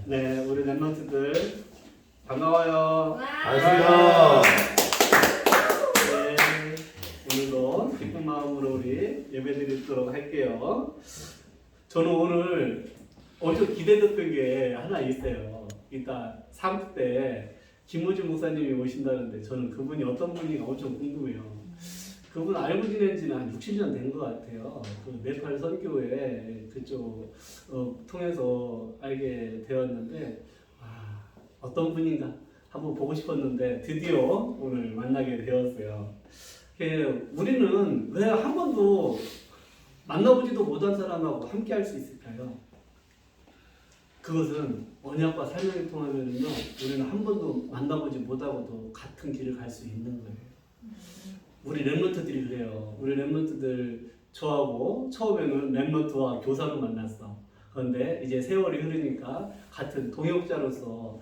네, 우리 랩런트들 반가워요. 반갑습니다. 네, 오늘도 기쁜 마음으로 우리 예배드리도록 할게요. 저는 오늘 엄청 기대됐던 게 하나 있어요. 이따 3부 때 김호준 목사님이 오신다는데 저는 그분이 어떤 분인가 엄청 궁금해요. 그분 알고 지낸 지는 한 6, 7년 된 것 같아요. 그 네팔 선교회 그쪽 통해서 알게 되었는데 어떤 분인가 한번 보고 싶었는데 드디어 오늘 만나게 되었어요. 우리는 왜 한 번도 만나보지도 못한 사람하고 함께 할 수 있을까요? 그것은 언약과 설명을 통하면요, 우리는 한 번도 만나보지 못하고도 같은 길을 갈 수 있는 거예요. 우리 랩런트들이 그래요. 우리 랩런트들 저하고 처음에는 랩런트와 교사로 만났어. 그런데 이제 세월이 흐르니까 같은 동역자로서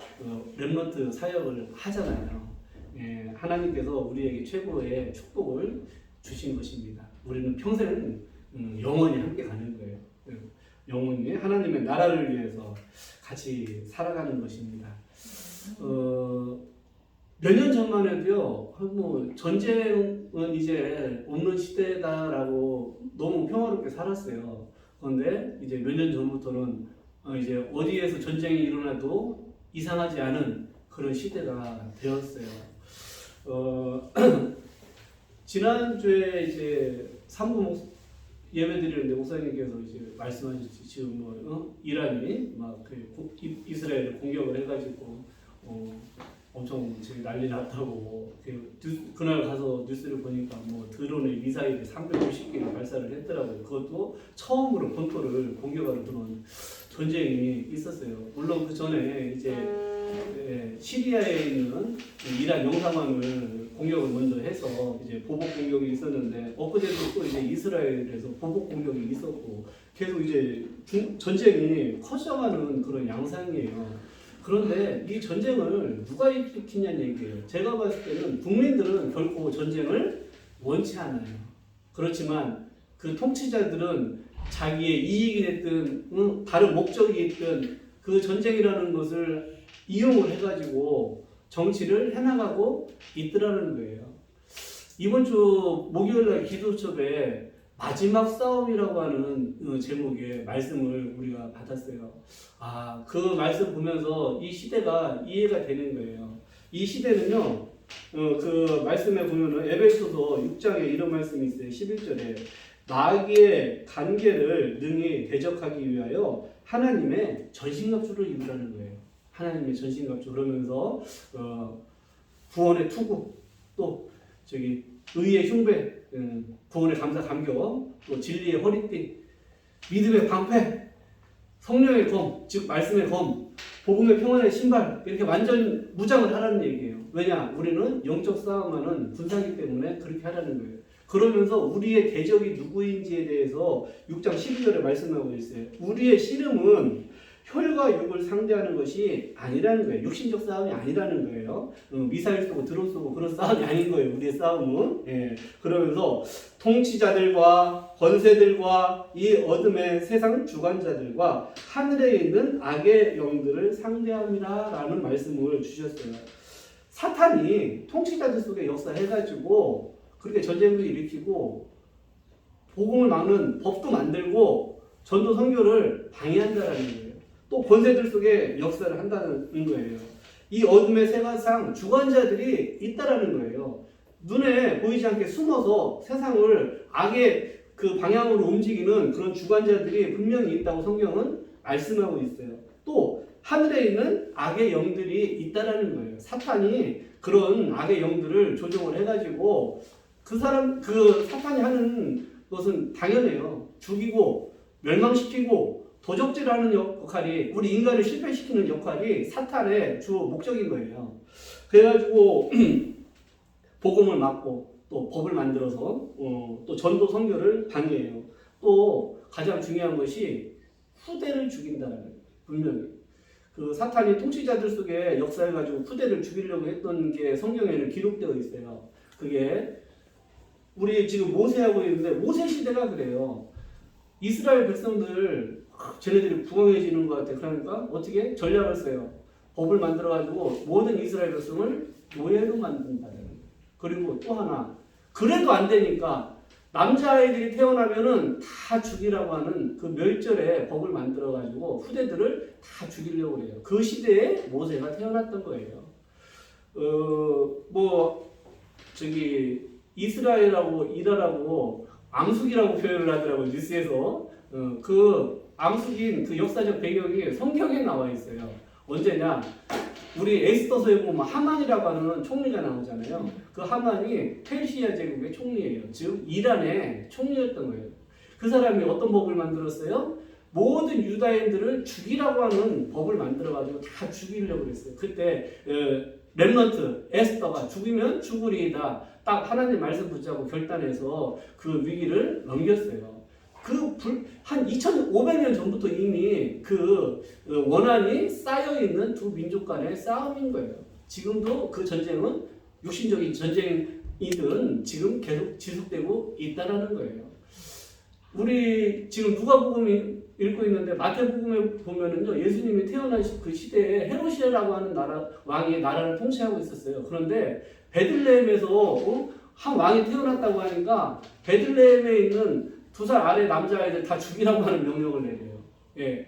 랩런트 사역을 하잖아요. 예, 하나님께서 우리에게 최고의 축복을 주신 것입니다. 우리는 평생 영원히 함께 가는 거예요. 영원히 하나님의 나라를 위해서 같이 살아가는 것입니다. 몇 년 전만 해도요, 뭐 전쟁은 이제 없는 시대다라고 너무 평화롭게 살았어요. 그런데 이제 몇 년 전부터는 이제 어디에서 전쟁이 일어나도 이상하지 않은 그런 시대가 되었어요. 지난주에 이제 3부 예배드리는데 목사님께서 이제 말씀하셨지, 지금 뭐 이란이 막 이스라엘을 공격을 해가지고 엄청 지금 난리 났다고. 그날 가서 뉴스를 보니까 뭐 드론의 미사일이 350개를 발사를 했더라고요. 그것도 처음으로 본토를 공격하러 들어온 전쟁이 있었어요. 물론 그 전에 이제 시리아에 있는 이란 영사관을 공격을 먼저 해서 이제 보복 공격이 있었는데, 엊그제도 또 이제 이스라엘에서 보복 공격이 있었고, 계속 이제 전쟁이 커져가는 그런 양상이에요. 그런데 이 전쟁을 누가 일으키냐는 얘기예요. 제가 봤을 때는 국민들은 결코 전쟁을 원치 않아요. 그렇지만 그 통치자들은 자기의 이익이 됐든 다른 목적이 있든 그 전쟁이라는 것을 이용을 해가지고 정치를 해나가고 있더라는 거예요. 이번 주 목요일날 기도첩에 마지막 싸움이라고 하는 제목의 말씀을 우리가 받았어요. 그 말씀 보면서 이 시대가 이해가 되는 거예요. 이 시대는요, 그 말씀에 보면은 에베소서 6장에 이런 말씀이 있어요. 11절에 마귀의 관계를 능히 대적하기 위하여 하나님의 전신갑주를 입으라는 거예요. 하나님의 전신갑주. 그러면서 구원의 투구, 또 의의 흉배, 구원의 감사 감격, 또 진리의 허리띠, 믿음의 방패, 성령의 검, 즉 말씀의 검, 복음의 평안의 신발, 이렇게 완전 무장을 하라는 얘기예요. 왜냐? 우리는 영적 싸움하는 군사이기 때문에 그렇게 하라는 거예요. 그러면서 우리의 대적이 누구인지에 대해서 6장 12절에 말씀하고 있어요. 우리의 씨름은 혈과 육을 상대하는 것이 아니라는 거예요. 육신적 싸움이 아니라는 거예요. 미사일 쏘고 드론 쏘고 그런 싸움이 아닌 거예요. 우리의 싸움은. 예. 그러면서 통치자들과 권세들과 이 어둠의 세상 주관자들과 하늘에 있는 악의 영들을 상대함이라 라는 말씀을 주셨어요. 사탄이 통치자들 속에 역사해가지고 그렇게 전쟁을 일으키고 복음을 막는 법도 만들고 전도 선교를 방해한다라는 거예요. 또 권세들 속에 역사를 한다는 거예요. 이 어둠의 세상상 주관자들이 있다라는 거예요. 눈에 보이지 않게 숨어서 세상을 악의 그 방향으로 움직이는 그런 주관자들이 분명히 있다고 성경은 말씀하고 있어요. 또 하늘에 있는 악의 영들이 있다라는 거예요. 사탄이 그런 악의 영들을 조종을 해가지고 그 사탄이 하는 것은 당연해요. 죽이고 멸망시키고 도적질하는 역할이, 우리 인간을 실패시키는 역할이 사탄의 주 목적인 거예요. 그래가지고 복음을 막고 또 법을 만들어서 또 전도 선교를 방해해요. 또 가장 중요한 것이 후대를 죽인다는 거예요. 분명히 그 사탄이 통치자들 속에 역사해가지고 후대를 죽이려고 했던 게 성경에는 기록되어 있어요. 그게 우리 지금 모세하고 있는데 모세 시대가 그래요. 이스라엘 백성들 쟤네들이 부강해지는 것 같아. 그러니까 어떻게 전략을 써요. 법을 만들어가지고 모든 이스라엘 백성을 노예로 만든다는 거예요. 그리고 또 하나, 그래도 안 되니까 남자아이들이 태어나면은 다 죽이라고 하는 그 멸절의 법을 만들어가지고 후대들을 다 죽이려고 해요. 그 시대에 모세가 태어났던 거예요. 이스라엘하고 이라라고 암숙이라고 표현을 하더라고요. 뉴스에서. 그 암숙인 그 역사적 배경이 성경에 나와 있어요. 언제냐? 우리 에스더서에 보면 하만이라고 하는 총리가 나오잖아요. 그 하만이 페르시아 제국의 총리예요. 즉 이란의 총리였던 거예요. 그 사람이 어떤 법을 만들었어요? 모든 유다인들을 죽이라고 하는 법을 만들어가지고 다 죽이려고 그랬어요. 그때 렘넌트 에스더가 죽이면 죽으리이다. 딱 하나님 말씀 붙잡고 결단해서 그 위기를 넘겼어요. 한 2500년 전부터 이미 그 원한이 쌓여있는 두 민족 간의 싸움인 거예요. 지금도 그 전쟁은 육신적인 전쟁이든 지금 계속 지속되고 있다는 거예요. 우리 지금 누가복음 읽고 있는데 마태복음에 보면은요, 예수님이 태어나신 그 시대에 헤롯이라고 하는 왕이 나라를 통치하고 있었어요. 그런데 베들레헴에서 한 왕이 태어났다고 하니까 베들레헴에 있는 2살 아래 남자아이들 다 죽이라고 하는 명령을 내려요. 예.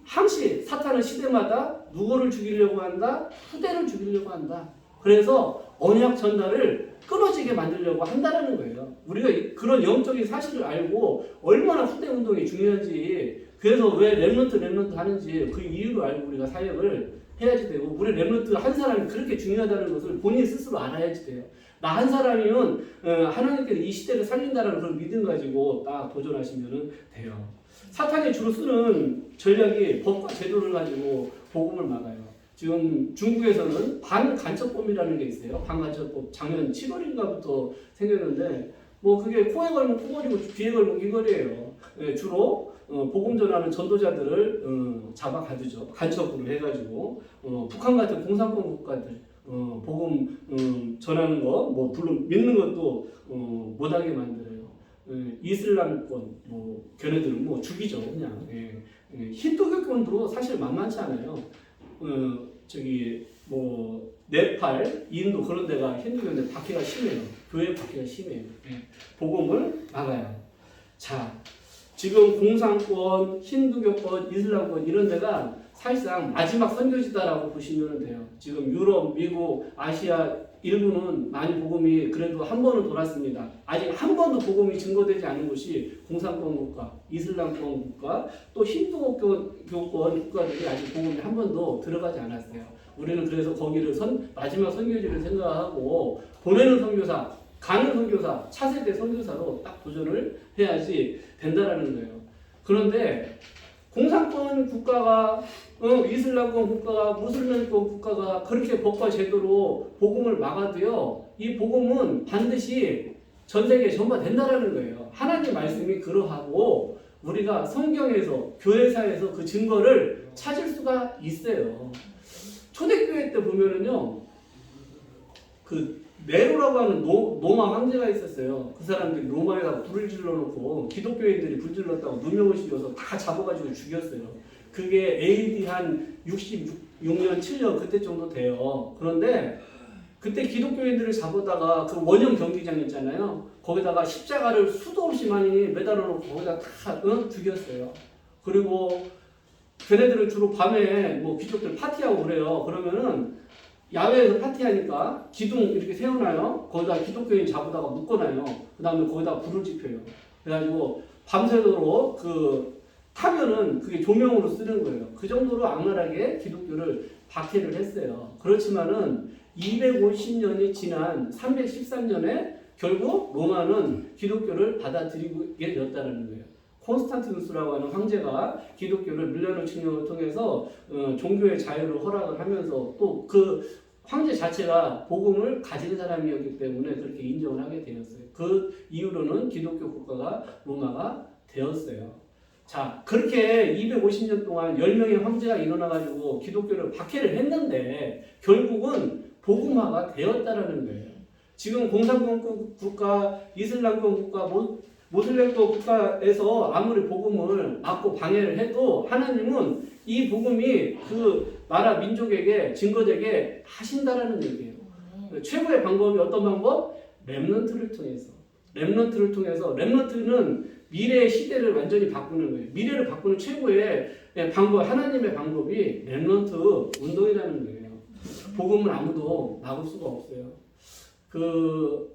항시 사탄은 시대마다 누구를 죽이려고 한다? 후대를 죽이려고 한다. 그래서 언약 전달을 끊어지게 만들려고 한다는 거예요. 우리가 그런 영적인 사실을 알고 얼마나 후대 운동이 중요한지, 그래서 왜 렘넌트 하는지 그 이유를 알고 우리가 사역을 해야지 되고, 우리 렘넌트 한 사람이 그렇게 중요하다는 것을 본인 스스로 알아야지 돼요. 나 한 사람이면 하나님께서 이 시대를 살린다는 그런 믿음 가지고 딱 도전하시면 돼요. 사탄이 주로 쓰는 전략이 법과 제도를 가지고 복음을 막아요. 지금 중국에서는 반간첩법이라는 게 있어요. 반간첩법 작년 7월인가부터 생겼는데 그게 코에 걸면 코걸이고 귀에 걸면 귀걸이에요. 주로 복음 전하는 전도자들을 잡아가두죠. 간첩으로 해가지고 북한 같은 공산권 국가들 복음 전하는 거 물론 믿는 것도 못하게 만들어요. 이슬람권 걔네들은 죽이죠 그냥. 힌두교권도 사실 만만치 않아요. 네팔, 인도 그런 데가 힌두교인데 박해가 심해요. 교회 박해가 심해요. 복음을 막아요. 자, 지금 공산권, 힌두교권, 이슬람권 이런 데가 사실상 마지막 선교지다라고 보시면 돼요. 지금 유럽, 미국, 아시아 일부는 많이 복음이 그래도 한 번은 돌았습니다. 아직 한 번도 복음이 증거되지 않은 곳이 공산권 국가, 이슬람권 국가, 또 힌두교권 국가들이 아직 복음이 한 번도 들어가지 않았어요. 우리는 그래서 거기를 마지막 선교지를 생각하고 보내는 선교사, 가는 선교사, 차세대 선교사로 딱 도전을 해야지 된다라는 거예요. 그런데 공산권 국가가 이슬람권 국가가 무슬림권 국가가 그렇게 법과 제도로 복음을 막아도요, 이 복음은 반드시 전 세계에 전파된다라는 거예요. 하나님 말씀이 그러하고 우리가 성경에서 교회사에서 그 증거를 찾을 수가 있어요. 초대교회 때 보면은요, 그 네로라고 하는 로마 황제가 있었어요. 그 사람들이 로마에다가 불을 질러놓고 기독교인들이 불 질렀다고 누명을 씌워서 다 잡아가지고 죽였어요. 그게 AD 한 66년, 7년 그때 정도 돼요. 그런데 그때 기독교인들을 잡아다가 그 원형 경기장 있잖아요. 거기다가 십자가를 수도 없이 많이 매달아놓고 거기다 다 죽였어요. 그리고 걔네들은 주로 밤에 귀족들 파티하고 그래요. 그러면은 야외에서 파티하니까 기둥 이렇게 세워놔요. 거기다 기독교인 잡아다가 묶어놔요. 그 다음에 거기다 불을 지펴요. 그래가지고 밤새도록 타면은 그게 조명으로 쓰는 거예요. 그 정도로 악랄하게 기독교를 박해를 했어요. 그렇지만은 250년이 지난 313년에 결국 로마는 기독교를 받아들이게 되었다는 거예요. 콘스탄티누스라고 하는 황제가 기독교를 밀라노 칙령을 통해서 종교의 자유를 허락을 하면서 또 그 황제 자체가 복음을 가진 사람이었기 때문에 그렇게 인정을 하게 되었어요. 그 이후로는 기독교 국가가 로마가 되었어요. 자, 그렇게 250년 동안 10명의 황제가 일어나가지고 기독교를 박해를 했는데 결국은 복음화가 되었다라는 거예요. 지금 공산권 국가, 이슬람권 국가 모슬렘도 국가에서 아무리 복음을 막고 방해를 해도 하나님은 이 복음이 그 나라 민족에게 증거되게 하신다라는 얘기예요. 최고의 방법이 어떤 방법? 렘넌트를 통해서. 렘넌트는 미래의 시대를 완전히 바꾸는 거예요. 미래를 바꾸는 최고의 방법, 하나님의 방법이 렘넌트 운동이라는 거예요. 복음을 아무도 막을 수가 없어요. 그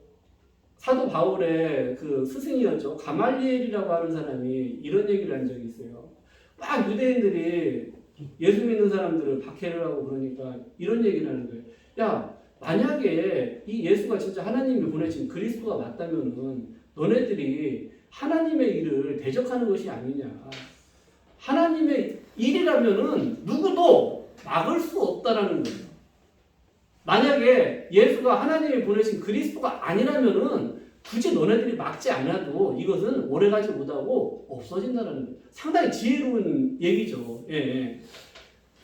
사도 바울의 그 스승이었죠. 가말리엘이라고 하는 사람이 이런 얘기를 한 적이 있어요. 막 유대인들이 예수 믿는 사람들을 박해를 하고 그러니까 이런 얘기를 하는 거예요. 야, 만약에 이 예수가 진짜 하나님이 보내신 그리스도가 맞다면은 너네들이 하나님의 일을 대적하는 것이 아니냐. 하나님의 일이라면은 누구도 막을 수 없다라는 거예요. 만약에 예수가 하나님이 보내신 그리스도가 아니라면은 굳이 너네들이 막지 않아도 이것은 오래가지 못하고 없어진다는 거예요. 상당히 지혜로운 얘기죠. 예.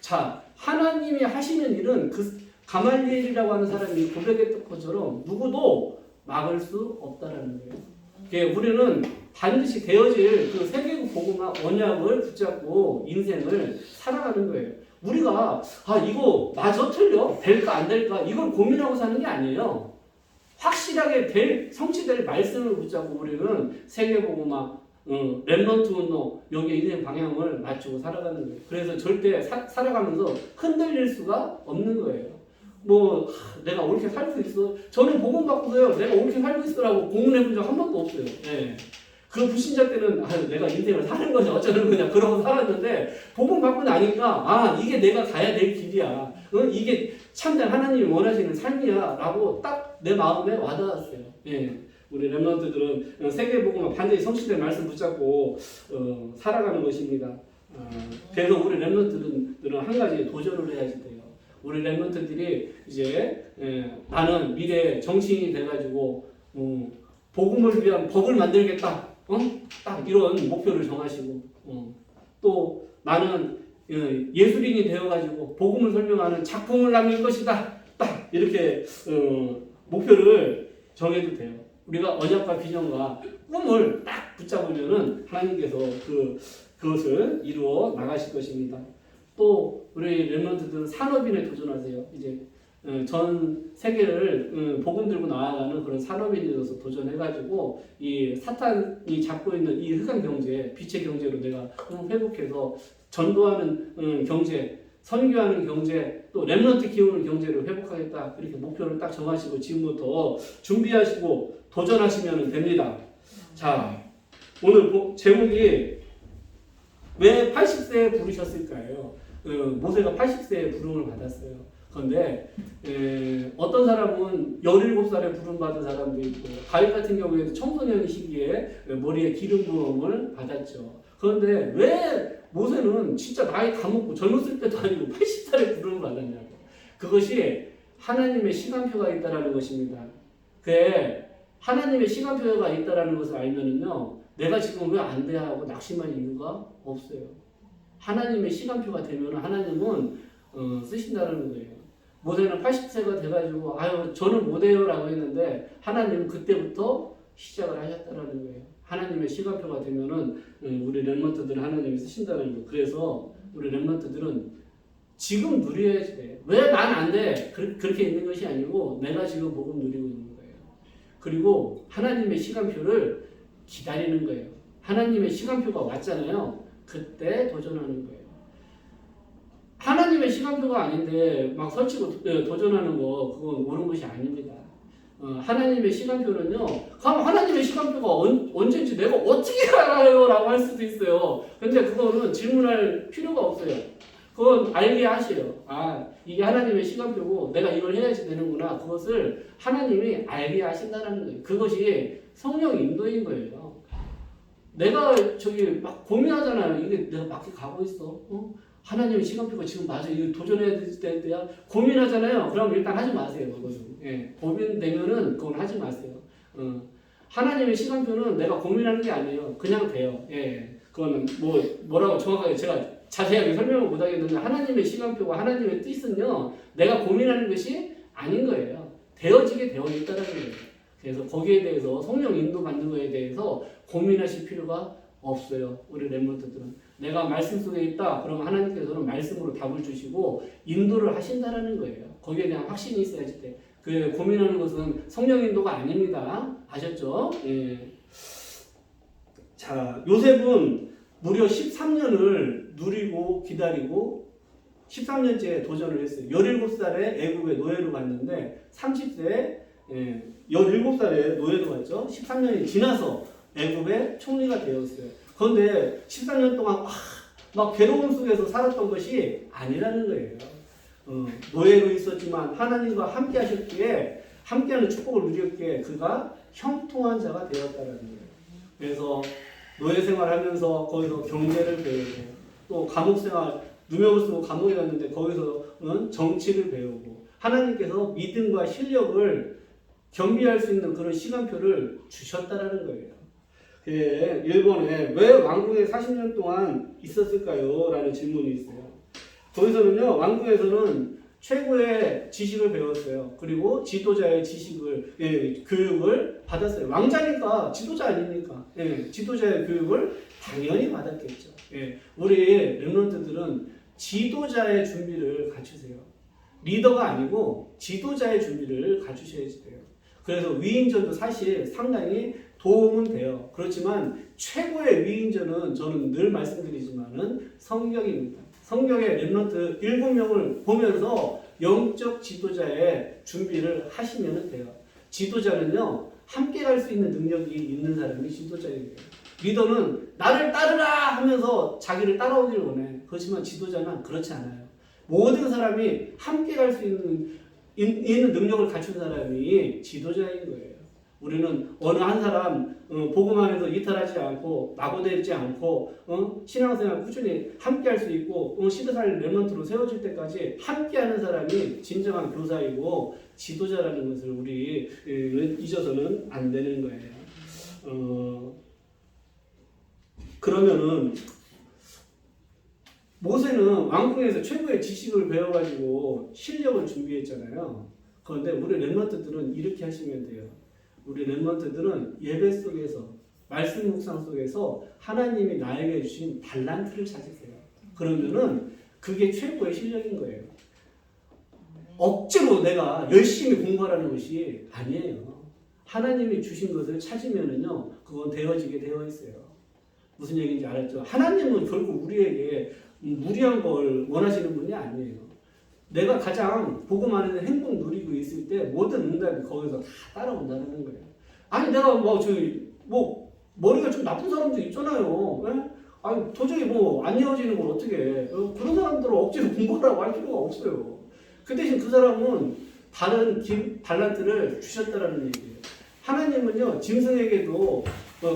자, 하나님이 하시는 일은 그 가말리엘이라고 하는 사람이 고백했던 것처럼 누구도 막을 수 없다라는 거예요. 예, 우리는 반드시 되어질 그 세계국 복음화 언약을 붙잡고 인생을 살아가는 거예요. 우리가 이거 맞아 틀려? 될까 안 될까? 이걸 고민하고 사는 게 아니에요. 확실하게 성취될 말씀을 붙잡고 우리는 세계복음화 렘넌트 운동 여기에 인생 방향을 맞추고 살아가는 거예요. 그래서 절대 살아가면서 흔들릴 수가 없는 거예요. 내가 옳게 살고 있어. 저는 복음 받고서요. 내가 옳게 살고 있어라고 고문해 본 적 한 번도 없어요. 예. 그 불신자 때는 내가 인생을 사는 거냐 어쩌는 거냐 그러고 살았는데 복음 받고 나니까 이게 내가 가야 될 길이야. 이게 참된 하나님이 원하시는 삶이야 라고 딱 내 마음에 와닿았어요. 예. 우리 렘넌트들은 세계복음화 반드시 성취된 말씀 붙잡고 살아가는 것입니다. 그래서 우리 렘넌트들은 한 가지 도전을 해야지 돼요. 우리 렘넌트들이 이제 나는 미래 정치인이 돼가지고 복음을 위한 법을 만들겠다. 딱 이런 목표를 정하시고 또 나는 예술인이 되어가지고 복음을 설명하는 작품을 남길 것이다. 딱 이렇게 목표를 정해도 돼요. 우리가 언약과 비전과 꿈을 딱 붙잡으면은 하나님께서 그것을 이루어 나가실 것입니다. 또 우리 렘넌트들은 산업인에 도전하세요. 이제 전 세계를 복음 들고 나아가는 그런 산업인으로서 도전해가지고 이 사탄이 잡고 있는 이 흑암 경제, 빛의 경제로 내가 회복해서 전도하는 경제, 선교하는 경제, 또 렘넌트 키우는 경제를 회복하겠다. 이렇게 목표를 딱 정하시고 지금부터 준비하시고 도전하시면 됩니다. 자, 오늘 제목이 왜 80세에 부르셨을까요? 모세가 80세에 부름을 받았어요. 그런데 어떤 사람은 17살에 부름받은 사람도 있고 다윗 같은 경우에도 청소년 시기에 머리에 기름 부음을 받았죠. 그런데 왜 모세는 진짜 나이 다 먹고 젊었을 때도 아니고 80살에 부름을 받았냐고. 그것이 하나님의 시간표가 있다는 것입니다. 하나님의 시간표가 있다는 것을 알면은요, 내가 지금 왜 안 돼 하고 낙심할 이유가 없어요. 하나님의 시간표가 되면 하나님은 쓰신다는 거예요. 모세는 80세가 돼가지고 저는 못해요라고 했는데 하나님은 그때부터 시작을 하셨다는 거예요. 하나님의 시간표가 되면은 우리 렘넌트들은 하나님이 쓰신다는 거예요. 그래서 우리 렘넌트들은 지금 누려야지 돼. 왜 난 안 돼? 그렇게 있는 것이 아니고 내가 지금 복음 누리고 있는 거예요. 그리고 하나님의 시간표를 기다리는 거예요. 하나님의 시간표가 왔잖아요. 그때 도전하는 거예요. 하나님의 시간표가 아닌데 막 설치고 도전하는 거 그건 옳은 것이 아닙니다. 하나님의 시간표는요. 그럼 하나님의 시간표가 언제인지 내가 어떻게 알아요? 라고 할 수도 있어요. 근데 그거는 질문할 필요가 없어요. 그건 알게 하세요. 이게 하나님의 시간표고 내가 이걸 해야지 되는구나. 그것을 하나님이 알게 하신다는 거예요. 그것이 성령 인도인 거예요. 내가 막 고민하잖아요. 이게 내가 맞게 가고 있어. 하나님의 시간표가 지금 맞아. 이거 도전해야 될 때야. 고민하잖아요. 그럼 일단 하지 마세요. 그것은. 예. 고민되면은 그건 하지 마세요. 하나님의 시간표는 내가 고민하는 게 아니에요. 그냥 돼요. 예. 그거는 뭐라고 정확하게 제가 자세하게 설명을 못 하겠는데 하나님의 시간표와 하나님의 뜻은요. 내가 고민하는 것이 아닌 거예요. 되어지게 되어 있다는 거예요. 그래서 거기에 대해서 성령 인도 받는 거에 대해서 고민하실 필요가 없어요. 우리 렘넌트들은 내가 말씀 속에 있다. 그러면 하나님께서는 말씀으로 답을 주시고 인도를 하신다라는 거예요. 거기에 대한 확신이 있어야지 돼. 그 고민하는 것은 성령 인도가 아닙니다. 아셨죠? 예. 자, 요셉은 무려 13년을 누리고 기다리고 13년째 도전을 했어요. 17살에 애굽에 노예로 갔는데 30세에 17살에 노예로 갔죠. 13년이 지나서 애굽의 총리가 되었어요. 그런데 13년 동안 막 괴로움 속에서 살았던 것이 아니라는 거예요. 노예로 있었지만 하나님과 함께 하셨기에 함께하는 축복을 누렸기에 그가 형통한 자가 되었다는 거예요. 그래서 노예 생활하면서 거기서 경제를 배우고 또 감옥 생활 누명을 쓰고 감옥에 갔는데 거기서는 정치를 배우고 하나님께서 믿음과 실력을 겸비할 수 있는 그런 시간표를 주셨다라는 거예요. 일본에 왜 왕궁에 40년 동안 있었을까요? 라는 질문이 있어요. 거기서는요, 왕궁에서는 최고의 지식을 배웠어요. 그리고 지도자의 교육을 받았어요. 왕자니까 지도자 아닙니까? 지도자의 교육을 당연히 받았겠죠. 우리 렘넌트들은 지도자의 준비를 갖추세요. 리더가 아니고 지도자의 준비를 갖추셔야지 돼요. 그래서 위인전도 사실 상당히 도움은 돼요. 그렇지만 최고의 위인전은 저는 늘 말씀드리지만은 성경입니다. 성경의 렘넌트 7명을 보면서 영적 지도자의 준비를 하시면 돼요. 지도자는요, 함께 갈 수 있는 능력이 있는 사람이 지도자예요. 리더는 나를 따르라 하면서 자기를 따라오기를 원해. 그렇지만 지도자는 그렇지 않아요. 모든 사람이 함께 갈 수 있는 능력을 갖춘 사람이 지도자인 거예요. 우리는 어느 한 사람 복음 안에서 이탈하지 않고 낙오되지 않고 신앙생활 꾸준히 함께 할 수 있고 시대살 렘넌트로 세워질 때까지 함께하는 사람이 진정한 교사이고 지도자라는 것을 우리 잊어서는 안 되는 거예요. 그러면은 모세는 왕궁에서 최고의 지식을 배워가지고 실력을 준비했잖아요. 그런데 우리 렘넌트들은 이렇게 하시면 돼요. 우리 렘넌트들은 예배 속에서 말씀 묵상 속에서 하나님이 나에게 주신 달란트를 찾으세요. 그러면은 그게 최고의 실력인 거예요. 억지로 내가 열심히 공부하라는 것이 아니에요. 하나님이 주신 것을 찾으면은요, 그건 되어지게 되어 있어요. 무슨 얘기인지 알았죠? 하나님은 결국 우리에게 무리한 걸 원하시는 분이 아니에요. 내가 가장 복음 안에서 행복 누리고 있을 때 모든 응답이 거기서 다 따라온다는 거예요. 아니 내가 머리가 좀 나쁜 사람도 있잖아요. 아니 도저히 안 이어지는 걸 어떻게 해? 그런 사람들은 억지로 공부하라고 할 필요가 없어요. 그 대신 그 사람은 다른 달란트를 주셨다라는 얘기예요. 하나님은요, 짐승에게도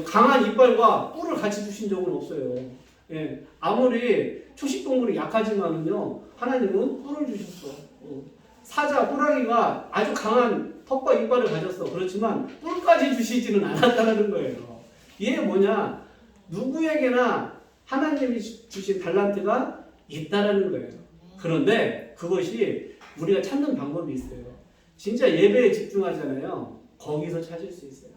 강한 이빨과 뿔을 같이 주신 적은 없어요. 아무리 초식동물이 약하지만은요, 하나님은 뿔을 주셨어. 사자, 호랑이가 아주 강한 턱과 이빨을 가졌어. 그렇지만 뿔까지 주시지는 않았다는 거예요. 이게 뭐냐? 누구에게나 하나님이 주신 달란트가 있다라는 거예요. 그런데 그것이 우리가 찾는 방법이 있어요. 진짜 예배에 집중하잖아요. 거기서 찾을 수 있어요.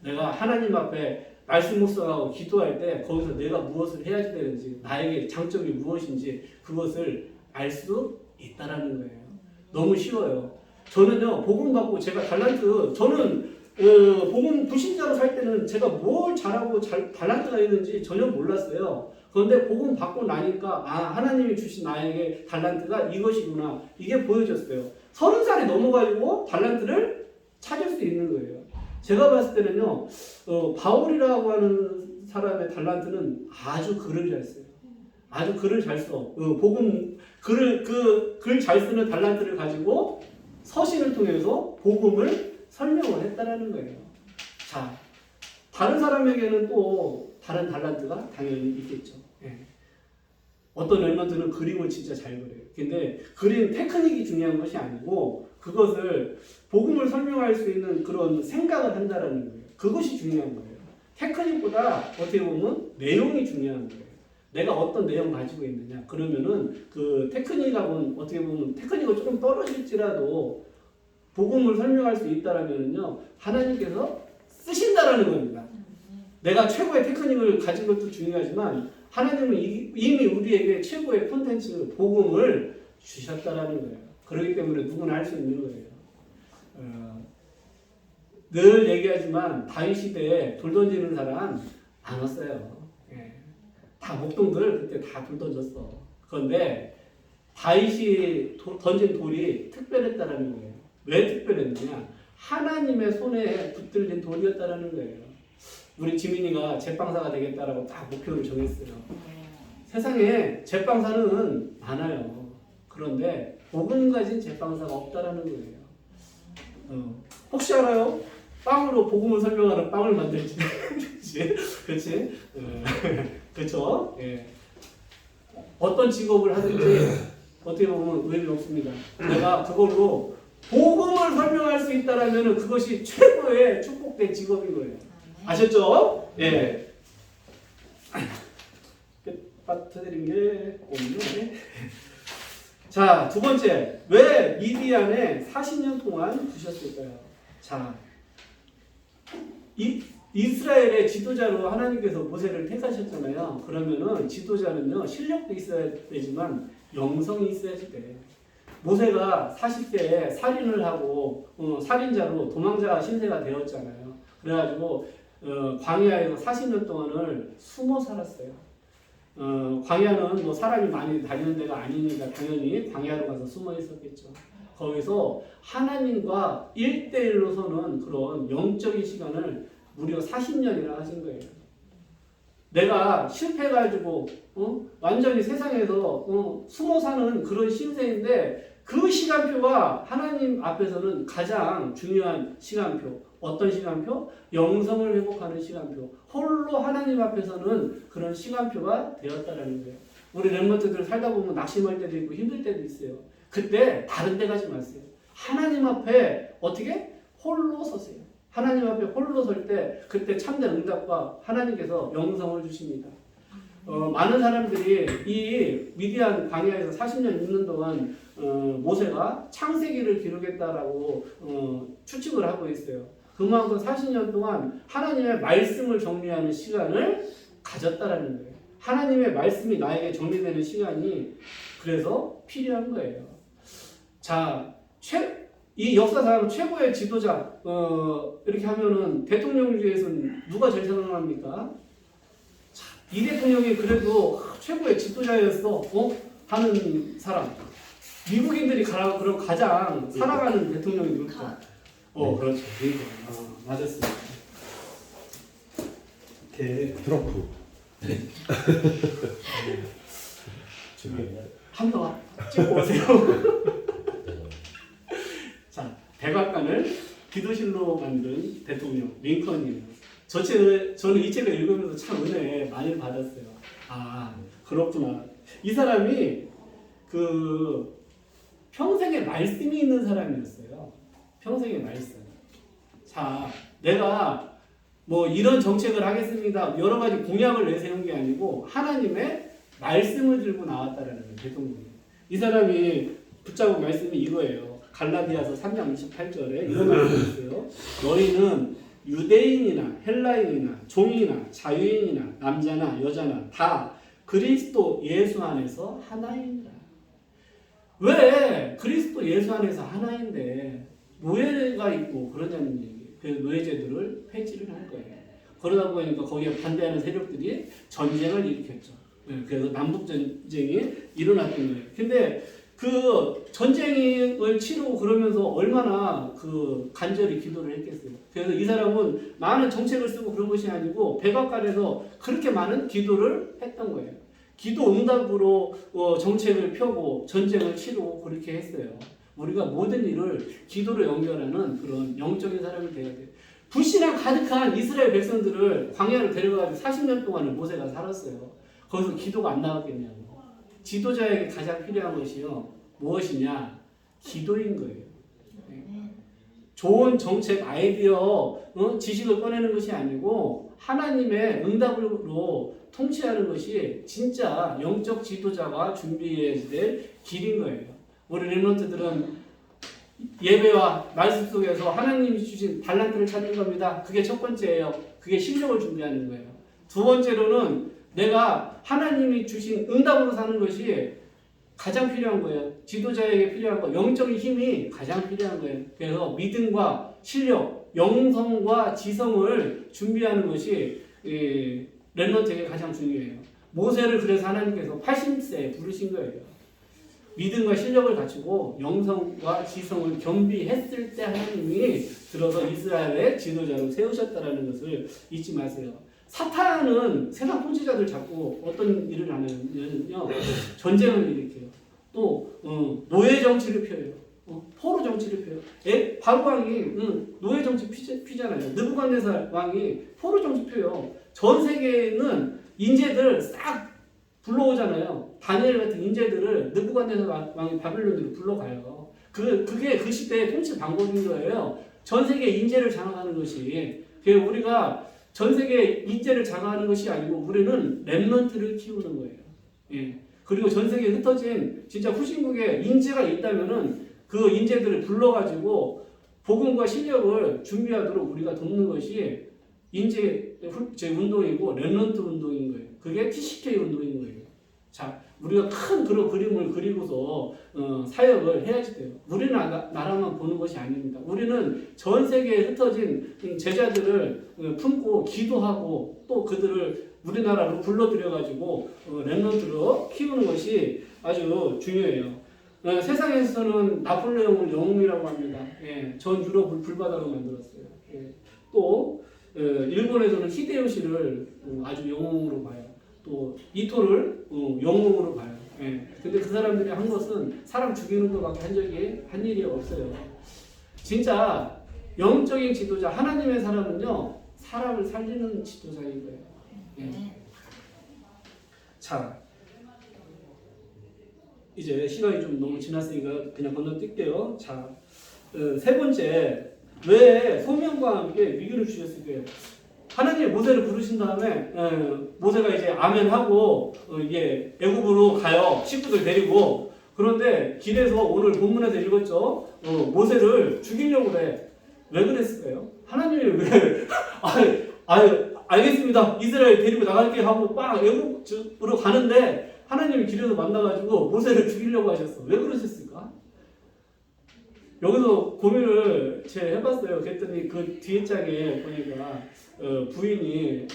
내가 하나님 앞에 말씀 묵상하고 기도할 때 거기서 내가 무엇을 해야지 되는지, 나에게 장점이 무엇인지 그것을 알 수 있다라는 거예요. 너무 쉬워요. 저는요, 복음 받고 제가 저는 복음 불신자로 살 때는 제가 뭘 잘하고 달란트가 있는지 전혀 몰랐어요. 그런데 복음 받고 나니까 하나님이 주신 나에게 달란트가 이것이구나, 이게 보여졌어요. 30살이 넘어가지고 달란트를 찾을 수 있는 거예요. 제가 봤을 때는요, 바울이라고 하는 사람의 달란트는 아주 글을 잘 써요. 아주 글을 잘 써. 글 잘 쓰는 달란트를 가지고 서신을 통해서 복음을 설명을 했다라는 거예요. 자, 다른 사람에게는 또 다른 달란트가 당연히 있겠죠. 어떤 렘넌트는 그림을 진짜 잘 그려요. 근데 그림 테크닉이 중요한 것이 아니고 그것을 복음을 설명할 수 있는 그런 생각을 한다라는 거예요. 그것이 중요한 거예요. 테크닉보다 어떻게 보면 내용이 중요한 거예요. 내가 어떤 내용 가지고 있느냐. 그러면은 그 테크닉하고는 어떻게 보면 테크닉은 조금 떨어질지라도 복음을 설명할 수 있다라면요 하나님께서 쓰신다라는 겁니다. 내가 최고의 테크닉을 가진 것도 중요하지만 하나님은 이미 우리에게 최고의 콘텐츠 복음을 주셨다라는 거예요. 그렇기 때문에 누구나 할 수 있는 거예요. 늘 얘기하지만 다윗 시대에 돌 던지는 사람 안 왔어요. 예. 다 목동들 그때 다 돌 던졌어. 그런데 다윗이 던진 돌이 특별했다라는 거예요. 왜 특별했느냐? 하나님의 손에 붙들린 돌이었다라는 거예요. 우리 지민이가 제빵사가 되겠다라고 딱 목표를 정했어요. 세상에 제빵사는 많아요. 그런데 복음 가진 제빵사가 없다라는 거예요. 혹시 알아요? 빵으로 복음을 설명하는 빵을 만들지. 그렇지? 그렇죠? 예. 어떤 직업을 하든지 어떻게 보면 의미 없습니다. 내가 그걸로 복음을 설명할 수 있다라면 그것이 최고의 축복된 직업인 거예요. 아셨죠? 예. 빠뜨린 게 없네. 자, 두 번째. 왜 미디안에 40년 동안 두셨을까요? 자, 이스라엘의 지도자로 하나님께서 모세를 택하셨잖아요. 그러면은 지도자는요, 실력도 있어야 되지만 영성이 있어야지 돼. 모세가 40세에 살인을 하고 살인자로 도망자 신세가 되었잖아요. 그래가지고 광야에서 40년 동안을 숨어 살았어요. 광야는 뭐 사람이 많이 다니는 데가 아니니까 당연히 광야로 가서 숨어 있었겠죠. 거기서 하나님과 1대1로 서는 그런 영적인 시간을 무려 40년이나 하신 거예요. 내가 실패해가지고 완전히 세상에서 숨어 사는 그런 신세인데 그 시간표가 하나님 앞에서는 가장 중요한 시간표. 어떤 시간표? 영성을 회복하는 시간표. 홀로 하나님 앞에서는 그런 시간표가 되었다라는 거예요. 우리 렘넌트들 살다 보면 낙심할 때도 있고 힘들 때도 있어요. 그때 다른 데 가지 마세요. 하나님 앞에 어떻게? 홀로 서세요. 하나님 앞에 홀로 설 때 그때 참된 응답과 하나님께서 영성을 주십니다. 많은 사람들이 이 미디안 광야에서 40년 있는 동안 모세가 창세기를 기록했다라고 추측을 하고 있어요. 그만큼 40년 동안 하나님의 말씀을 정리하는 시간을 가졌다라는 거예요. 하나님의 말씀이 나에게 정리되는 시간이 그래서 필요한 거예요. 자, 이 역사상 최고의 지도자 이렇게 하면은 대통령 중에서는 누가 제일 생각납니까? 자, 이 대통령이 그래도 최고의 지도자였어 하는 사람. 미국인들이 그럼 가장 사랑하는 대통령이 누굴까? 그렇죠. 맞았습니다. 트럼프. 한번 찍고 오세요. 자, 백악관을 기도실로 만든 대통령 링컨이에요. 저는 이 책을 읽으면서 참 은혜 많이 받았어요. 아, 그렇구나. 이 사람이 평생에 말씀이 있는 사람이었어요. 평생의 말씀. 자, 내가 뭐 이런 정책을 하겠습니다. 여러 가지 공약을 내세운 게 아니고 하나님의 말씀을 들고 나왔다라는 거예요. 대통령이. 이 사람이 붙잡은 말씀이 이거예요. 갈라디아서 3장 28절에 이런 말씀이 있어요. 너희는 유대인이나 헬라인이나 종이나 자유인이나 남자나 여자나 다 그리스도 예수 안에서 하나이니라. 왜 그리스도 예수 안에서 하나인데 노예가 있고 그러냐는 얘기예요. 그래서 노예제도를 폐지를 한 거예요. 그러다 보니까 거기에 반대하는 세력들이 전쟁을 일으켰죠. 그래서 남북전쟁이 일어났던 거예요. 근데 그 전쟁을 치르고 그러면서 얼마나 간절히 기도를 했겠어요. 그래서 이 사람은 많은 정책을 쓰고 그런 것이 아니고 백악관에서 그렇게 많은 기도를 했던 거예요. 기도 응답으로 정책을 펴고 전쟁을 치르고 그렇게 했어요. 우리가 모든 일을 기도로 연결하는 그런 영적인 사람이 되어야 돼요. 불신앙 가득한 이스라엘 백성들을 광야로 데려가지고 40년 동안을 모세가 살았어요. 거기서 기도가 안 나왔겠냐고. 지도자에게 가장 필요한 것이요. 무엇이냐? 기도인 거예요. 좋은 정책, 아이디어, 지식을 꺼내는 것이 아니고 하나님의 응답으로 통치하는 것이 진짜 영적 지도자가 준비해야 될 길인 거예요. 우리 렘넌트들은 예배와 말씀 속에서 하나님이 주신 달란트를 찾는 겁니다. 그게 첫 번째예요. 그게 실력을 준비하는 거예요. 두 번째로는 내가 하나님이 주신 응답으로 사는 것이 가장 필요한 거예요. 지도자에게 필요한 거, 영적인 힘이 가장 필요한 거예요. 그래서 믿음과 실력, 영성과 지성을 준비하는 것이 렘넌트에게 가장 중요해요. 모세를 그래서 하나님께서 80세에 부르신 거예요. 믿음과 실력을 갖추고 영성과 지성을 겸비했을 때 하나님이 들어서 이스라엘의 지도자로 세우셨다는 것을 잊지 마세요. 사탄은 세상 통치자들 잡고 어떤 일을 하냐면요, 전쟁을 일으켜요. 또 노예 정치를 펴요. 포로 정치를 펴요. 바로 왕이 노예 정치 피잖아요. 느부갓네살 왕이 포로 정치 펴요. 전 세계에는 인재들 싹 불러오잖아요. 다니엘 같은 인재들을 느부갓네살 왕이 바빌론으로 불러가요. 그게 그 시대의 통치 방법인 거예요. 전 세계 인재를 장악하는 것이. 우리가 전 세계 인재를 장악하는 것이 아니고 우리는 렘넌트를 키우는 거예요. 예. 그리고 전 세계에 흩어진 진짜 후진국에 인재가 있다면은 그 인재들을 불러가지고 복음과 실력을 준비하도록 우리가 돕는 것이 인재 운동이고 렘넌트 운동인 거예요. 그게 TCK 운동인 거예요. 자, 우리가 큰 그런 그림을 그리고서 사역을 해야지 돼요. 우리는 나라만 보는 것이 아닙니다. 우리는 전 세계에 흩어진 제자들을 품고 기도하고 또 그들을 우리나라로 불러들여가지고 렘넌트로 키우는 것이 아주 중요해요. 세상에서는 나폴레옹을 영웅이라고 합니다. 예, 전 유럽을 불바다로 만들었어요. 예, 또 일본에서는 히데요시를 아주 영웅으로 봐요. 또 이토를 영웅으로 봐요. 예. 근데 그 사람들이 한 것은 사람 죽이는 것밖에 한 일이 없어요. 진짜 영적인 지도자, 하나님의 사람은요, 사람을 살리는 지도자인 거예요. 예. 자, 이제 시간이 좀 너무 지났으니까 그냥 건너뛸게요. 자, 세 번째, 왜 소명과 함께 위기를 주셨을까요? 하나님이 모세를 부르신 다음에 모세가 이제 아멘하고 이게 애굽으로 가요. 식구들 데리고. 그런데 길에서 오늘 본문에서 읽었죠. 모세를 죽이려고 그래. 왜 그랬을까요? 하나님이 왜 알겠습니다. 이스라엘 데리고 나갈게 하고 빡 애굽으로 가는데 하나님이 길에서 만나가지고 모세를 죽이려고 하셨어. 왜 그러셨을까? 여기서 고민을 제가 해봤어요. 그랬더니 그 뒤에 장에 보니까 부인이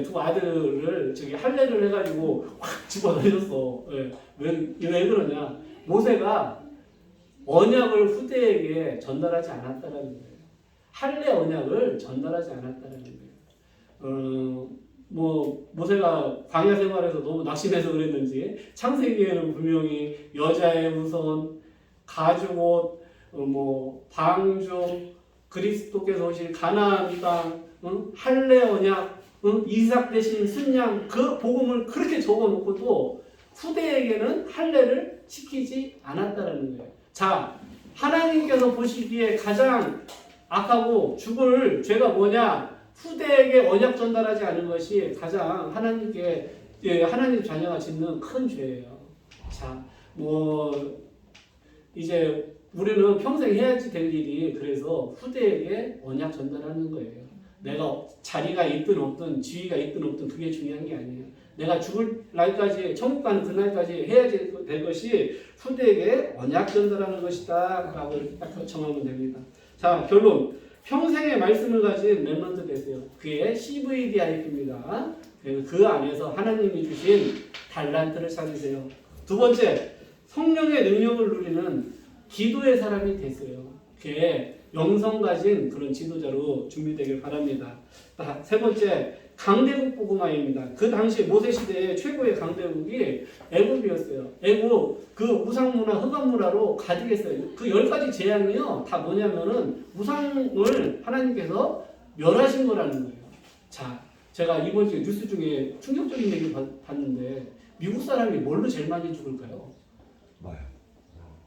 두 아들을 할례를 해가지고 확 집어넣었어. 왜 그러냐? 모세가 언약을 후대에게 전달하지 않았다라는 거예요. 할례 언약을 전달하지 않았다라는 거예요. 모세가 광야 생활에서 너무 낙심해서 그랬는지 창세기에는 분명히 여자의 우선, 가죽옷, 방주, 그리스도께서 오실 가나안 땅, 할례 언약, 이삭 대신 순양, 그 복음을 그렇게 적어놓고도 후대에게는 할례를 시키지 않았다라는 거예요. 자, 하나님께서 보시기에 가장 악하고 죽을 죄가 뭐냐? 후대에게 언약 전달하지 않은 것이 가장 하나님 자녀가 짓는 큰 죄예요. 자, 이제 우리는 평생 해야지 될 일이 그래서 후대에게 언약 전달하는 거예요. 내가 자리가 있든 없든 지위가 있든 없든 그게 중요한 게 아니에요. 내가 죽을 날까지 천국 가는 그날까지 해야 될 것이 후대에게 언약 전달하는 것이다 라고 이렇게 딱 정하면 됩니다. 자, 결론. 평생의 말씀을 가진 렘넌트 되세요. 그게 CVDIP입니다. 그 안에서 하나님이 주신 달란트를 찾으세요. 두 번째, 성령의 능력을 누리는 기도의 사람이 되세요. 그게 영성 가진 그런 지도자로 준비되길 바랍니다. 세 번째, 강대국 복음화입니다. 그 당시 모세 시대의 최고의 강대국이 애굽이었어요. 애굽 그 우상문화, 흑암문화로 가득했어요. 그 10가지 재앙이요 다 뭐냐면은 우상을 하나님께서 멸하신 거라는 거예요. 자, 제가 이번 주에 뉴스 중에 충격적인 얘기를 봤는데 미국 사람이 뭘로 제일 많이 죽을까요? 마약.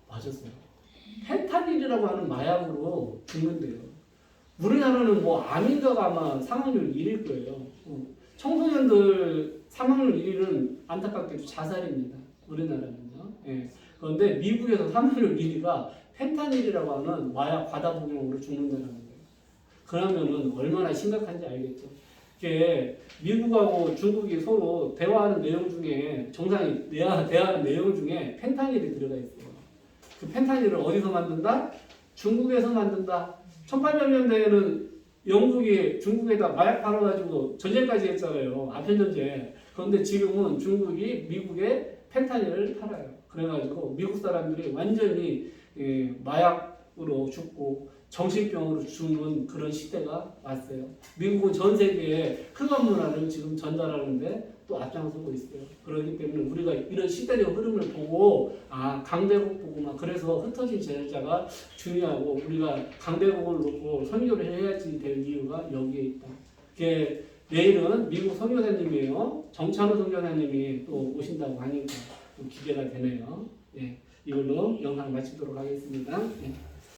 맞았어요. 펜타닐이라고 하는 마약으로 죽는데요. 우리나라는 암인가가 아마 사망률 1일 거예요. 청소년들 사망률 1위는 안타깝게도 자살입니다. 우리나라는요. 예. 그런데 미국에서 사망률 1위가 펜타닐이라고 하는 마약 과다 복용으로 죽는다는 거예요. 그러면은 얼마나 심각한지 알겠죠. 이게 미국하고 중국이 서로 대화하는 내용 중에 정상이 대화하는 내용 중에 펜타닐이 들어가 있어요. 그 펜타닐을 어디서 만든다? 중국에서 만든다. 1800년대에는 영국이 중국에다 마약 팔아가지고 전쟁까지 했잖아요. 아편전쟁. 그런데 지금은 중국이 미국에 펜타닐을 팔아요. 그래가지고 미국 사람들이 완전히 마약으로 죽고 정신병으로 죽는 그런 시대가 왔어요. 미국은 전 세계에 흑암 문화를 지금 전달하는데 또 앞장서고 있어요. 그렇기 때문에 우리가 이런 시대적 흐름을 보고 강대국 보고 막 그래서 흩어진 제자가 중요하고 우리가 강대국을 놓고 선교를 해야지 될 이유가 여기에 있다. 그게 내일은 미국 선교사님이에요. 정찬호 선교사님이 또 오신다고 하니까 좀 기대가 되네요. 예, 이걸로 영상 마치도록 하겠습니다. 예.